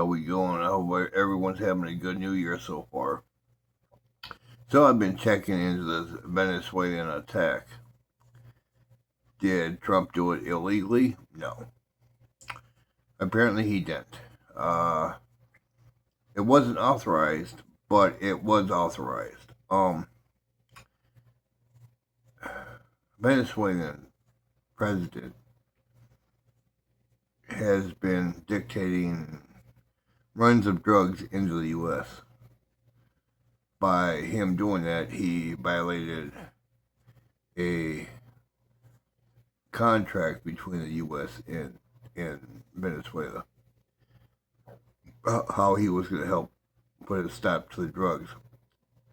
how we going? I hope everyone's having a good New Year so far. So I've been checking into this Venezuelan attack. Did Trump do it illegally? No. Apparently he didn't. Uh, it wasn't authorized, but it was authorized. Venezuelan president has been dictating runs of drugs into the U.S. By him doing that, he violated a contract between the U.S. and Venezuela. How he was going to help put a stop to the drugs.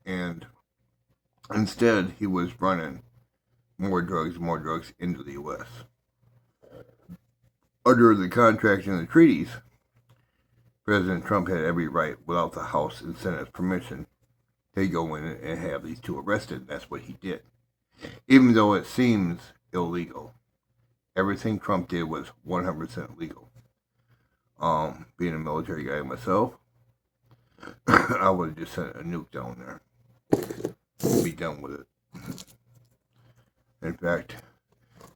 And instead, he was running more drugs into the U.S. Under the contract and the treaties, President Trump had every right, without the House and Senate's permission, to go in and have these two arrested. And that's what he did. Even though it seems illegal, everything Trump did was 100% legal. Being a military guy myself, I would have just sent a nuke down there and be done with it. In fact,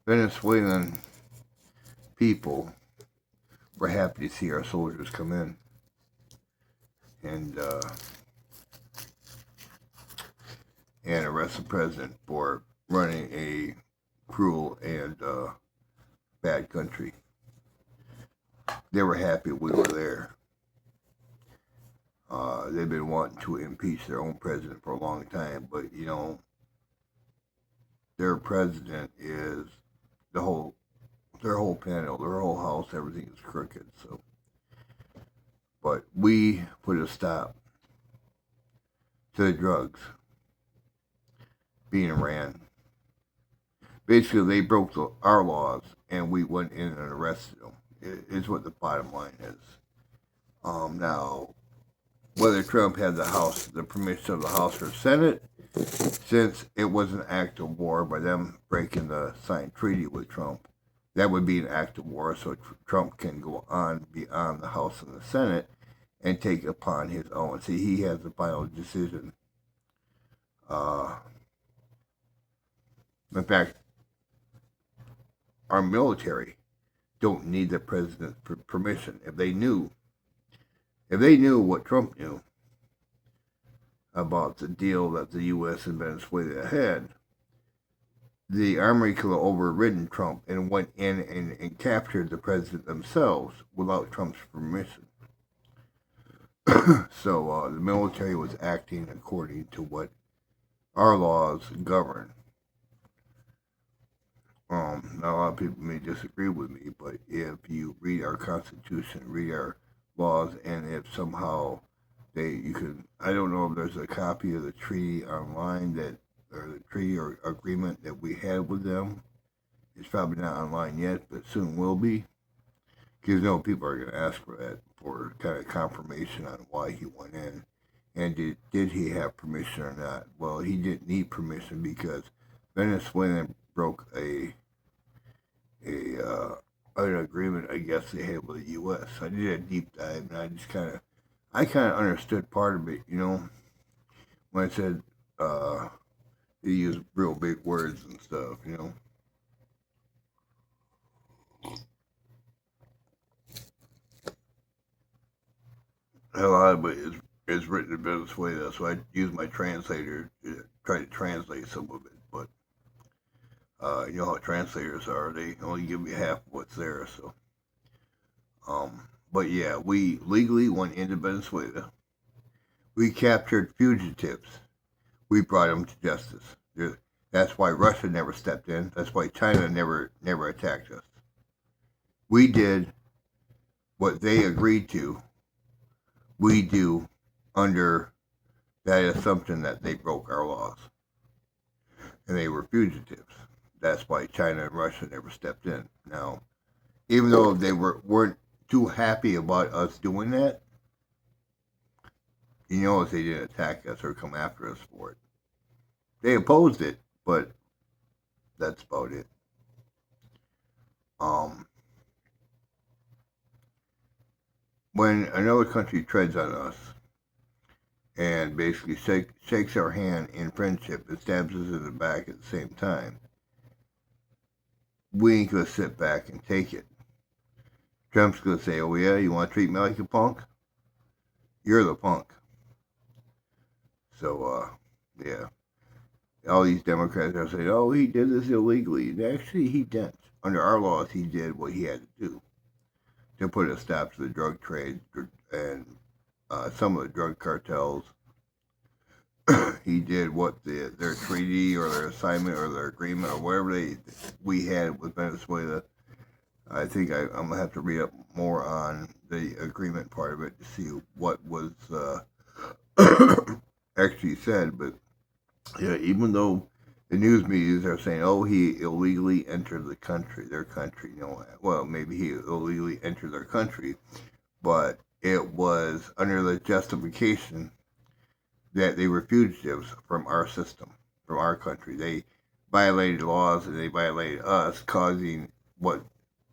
Venezuelan people were happy to see our soldiers come in and arrest the president for running a cruel and bad country. They were happy we were there. They've been wanting to impeach their own president for a long time, but their president is their whole panel, their whole house, everything is crooked. So, but we put a stop to the drugs being ran. Basically, they broke our laws, and we went in and arrested them. Is what the bottom line is. Now, whether Trump had the permission of the House or Senate, since it was an act of war by them breaking the signed treaty with Trump, that would be an act of war. So Trump can go on beyond the House and the Senate and take upon his own. See, he has the final decision. In fact, our military don't need the president's permission. If they knew what Trump knew about the deal that the U.S. and Venezuela had, the army could have overridden Trump and went in and captured the president themselves without Trump's permission. So the military was acting according to what our laws govern. Now a lot of people may disagree with me, but if you read our Constitution, read our laws, and if somehow I don't know if there's a copy of the treaty online or the treaty or agreement that we had with them. It's probably not online yet, but soon will be. Because people are going to ask for that for kind of confirmation on why he went in. And did he have permission or not? Well, he didn't need permission because Venezuela broke an agreement, I guess, they had with the U.S. I did a deep dive, and I kind of understood part of it, when I said they use real big words and stuff, A lot of it is written in Venezuela, so I use my translator to try to translate some of it, but you know how translators are, they only give you half of what's there, so. But yeah, we legally went into Venezuela. We captured fugitives. We brought them to justice. That's why Russia never stepped in. That's why China never attacked us. We did what they agreed to. We do under that assumption that they broke our laws. And they were fugitives. That's why China and Russia never stepped in. Now, even though they weren't too happy about us doing that, they didn't attack us or come after us for it. They opposed it, but that's about it. when another country treads on us and basically shakes our hand in friendship and stabs us in the back at the same time, we ain't gonna sit back and take it. Trump's gonna say, "Oh yeah, you want to treat me like a punk? You're the punk." So, yeah, all these Democrats are saying, "Oh, he did this illegally." And actually, he didn't. Under our laws, he did what he had to do to put a stop to the drug trade and some of the drug cartels. He did what their treaty or their assignment or their agreement or whatever we had with Venezuela. I think I'm gonna have to read up more on the agreement part of it to see what was actually said. But yeah, even though the news medias are saying, "Oh, he illegally entered their country," well, maybe he illegally entered their country, but it was under the justification that they were fugitives from our system, from our country. They violated laws and they violated us, causing what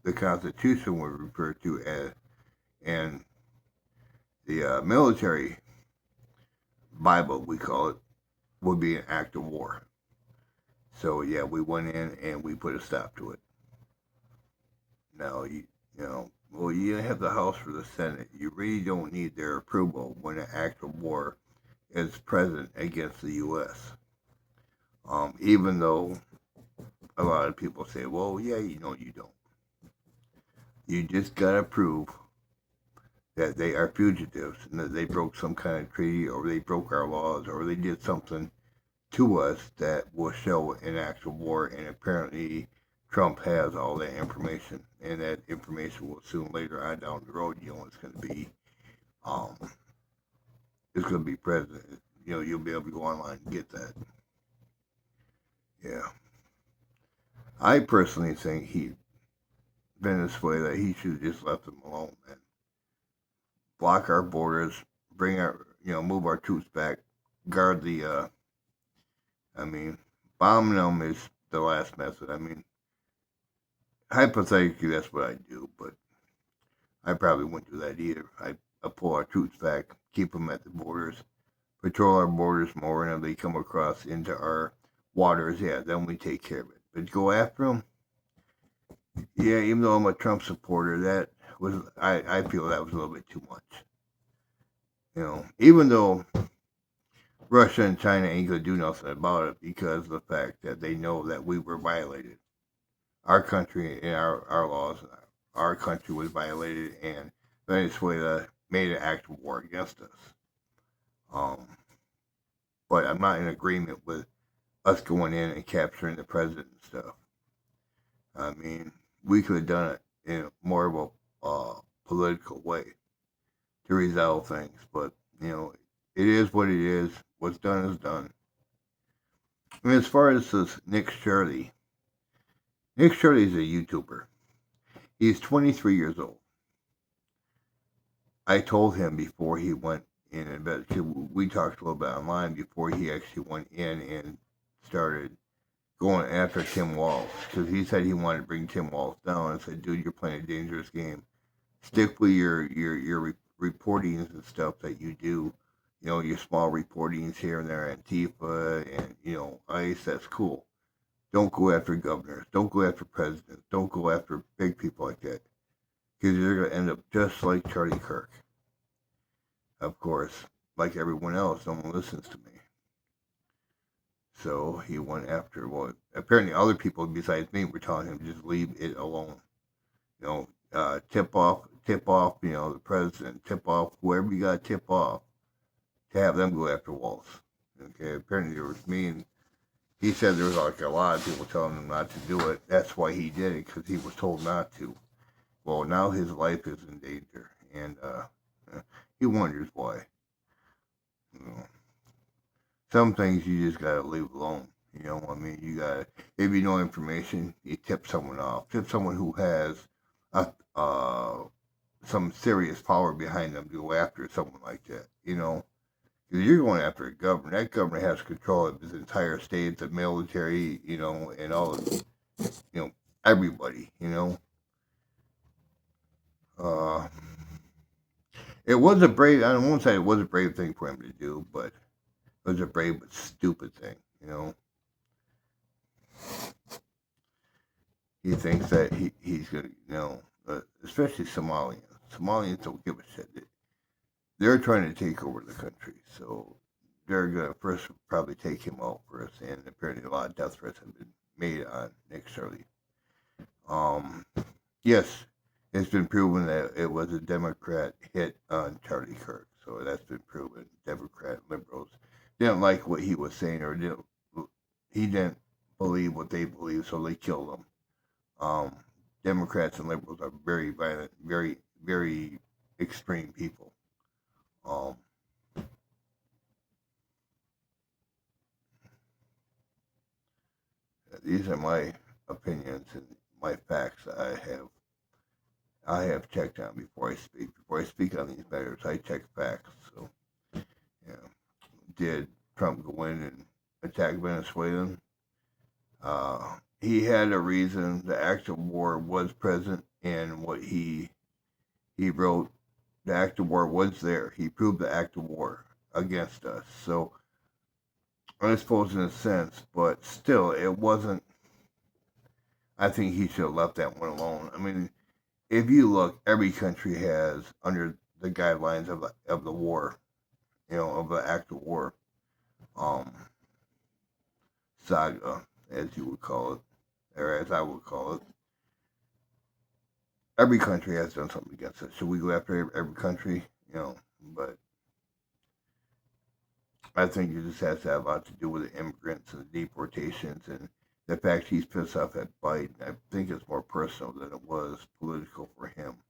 the Constitution would refer to as, and the military Bible, we call it, would be an act of war. So yeah, we went in and we put a stop to it. Now well, you have the House or the Senate. You really don't need their approval when an act of war is present against the U.S. Even though a lot of people say, "Well, yeah, you don't." You just gotta prove that they are fugitives and that they broke some kind of treaty or they broke our laws or they did something to us that will show an actual war. And apparently, Trump has all that information, and that information will soon later on down the road, it's going to be, it's going to be present. You'll be able to go online and get that. Yeah, I personally think Venezuela, he should have just left them alone, man. Block our borders, bring our, move our troops back, guard I mean, bombing them is the last method. I mean, hypothetically, that's what I'd do, but I probably wouldn't do that either. I'd pull our troops back, keep them at the borders, patrol our borders more, and if they come across into our waters, yeah, then we take care of it. But go after them, yeah, even though I'm a Trump supporter, I feel that was a little bit too much. Even though Russia and China ain't gonna do nothing about it because of the fact that they know that we were violated. Our country and our laws, our country was violated, and Venezuela made an act of war against us. Um, but I'm not in agreement with us going in and capturing the president and stuff. I mean, we could have done it in more of a political way to resolve things, but it is what it is. What's done is done. I mean, as far as this Nick Shirley is a YouTuber. He's 23 years old. I told him before he went in and we talked a little bit online before he actually went in and started going after Tim Walz because he said he wanted to bring Tim Walz down. I said, "Dude, you're playing a dangerous game. Stick with your reportings and stuff that you do. Your small reportings here and there, Antifa and ICE. That's cool. Don't go after governors. Don't go after presidents. Don't go after big people like that because you're going to end up just like Charlie Kirk. Of course, like everyone else, no one listens to me. So he went after apparently other people besides me were telling him just leave it alone. Tip off, the president, tip off whoever you got to tip off to have them go after Walz. Okay, apparently there was me and he said there was like a lot of people telling him not to do it. That's why he did it because he was told not to. Well, now his life is in danger, and he wonders why. Some things you just gotta leave alone. I mean, you gotta, if you know information, you tip someone off. Tip someone who has a, some serious power behind them to go after someone like that. Because you're going after a governor. That governor has control of his entire state, the military, and all of, everybody. Uh, It was a brave. I won't say it was a brave thing for him to do, but it was a brave but stupid thing. He thinks that he's gonna, especially Somalians. Somalians don't give a shit. They're trying to take over the country, so they're gonna first probably take him out first. And apparently, a lot of death threats have been made on Nick Shirley. Yes, it's been proven that it was a Democrat hit on Charlie Kirk. So that's been proven. Democrat liberals didn't like what he was saying, or he didn't believe what they believe, so they killed him. Democrats and liberals are very violent, very, very extreme people. These are my opinions and my facts that I have checked on before I speak. Before I speak on these matters, I check facts. So, yeah, did Trump go in and attack Venezuela? He had a reason. The act of war was present, and what he wrote, the act of war was there. He proved the act of war against us. So, I suppose in a sense, but still, it wasn't. I think he should have left that one alone. I mean, if you look, every country has under the guidelines of the war, of the act of war, um, saga, as you would call it, or as I would call it. Every country has done something against us. Should we go after every country? But I think it just has to have a lot to do with the immigrants and the deportations and the fact he's pissed off at Biden. I think it's more personal than it was political for him.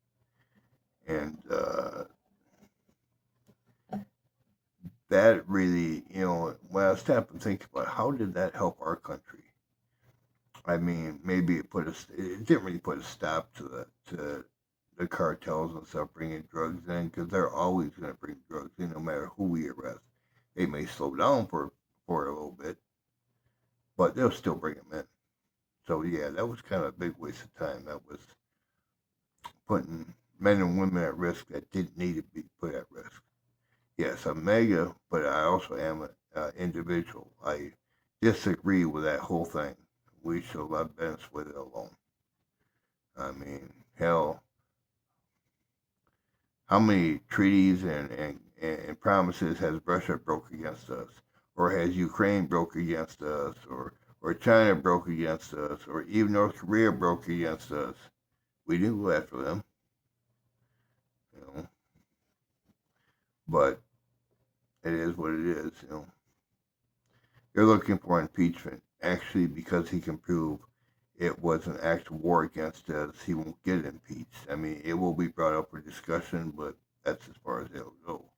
And that really, when I stop and think about how did that help our country? I mean, maybe it didn't really put a stop to the cartels and stuff bringing drugs in, because they're always going to bring drugs in no matter who we arrest. They may slow down for a little bit, but they'll still bring them in. So yeah, that was kind of a big waste of time. That was putting men and women at risk that didn't need to be put at risk. Yes, I'm mega, but I also am an individual. I disagree with that whole thing. We should let Venezuela alone. I mean, hell, how many treaties and promises has Russia broke against us? Or has Ukraine broke against us? Or China broke against us? Or even North Korea broke against us? We didn't go after them. But it is what it is. They're looking for impeachment. Actually, because he can prove it was an act of war against us, he won't get impeached. I mean, it will be brought up for discussion, but that's as far as it'll go.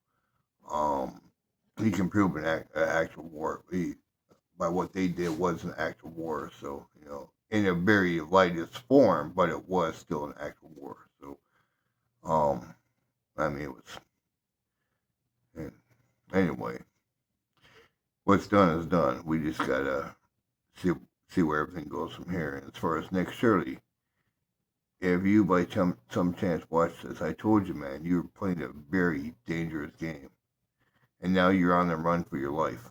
He can prove an act of war. By what they did was an act of war. So, in a very lightest form, but it was still an act of war. So, I mean, it was. Anyway, what's done is done. We just gotta see where everything goes from here. And as far as Nick Shirley, if you by some chance watch this, I told you, man, you're playing a very dangerous game, and now you're on the run for your life.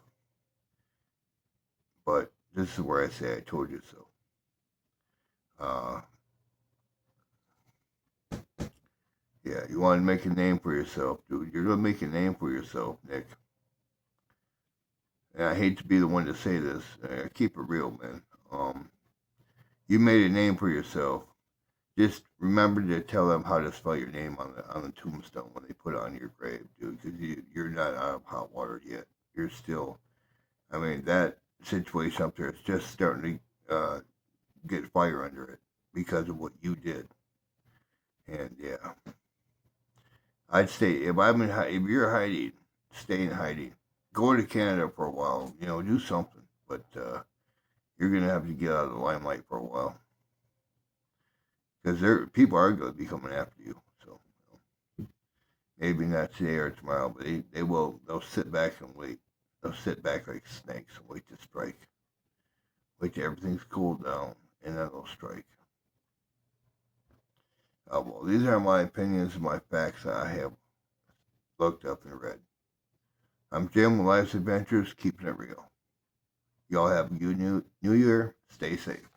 But this is where I say I told you so. Yeah, you want to make a name for yourself, dude. You're gonna make a name for yourself, Nick. And I hate to be the one to say this. Keep it real, man. You made a name for yourself. Just remember to tell them how to spell your name on the tombstone when they put it on your grave, dude. Because you're not out of hot water yet. You're still. I mean, that situation up there is just starting to get fire under it because of what you did. And yeah, I'd say if you're hiding, stay in hiding. Go to Canada for a while. Do something. But you're gonna have to get out of the limelight for a while because people are going to be coming after you. So maybe not today or tomorrow, but they will. They'll sit back and wait. They'll sit back like snakes and wait to strike. Wait till everything's cooled down, and then they'll strike. Well, these are my opinions and my facts that I have looked up and read. I'm Jim with Life's Adventures, keeping it real. Y'all have a good new year. Stay safe.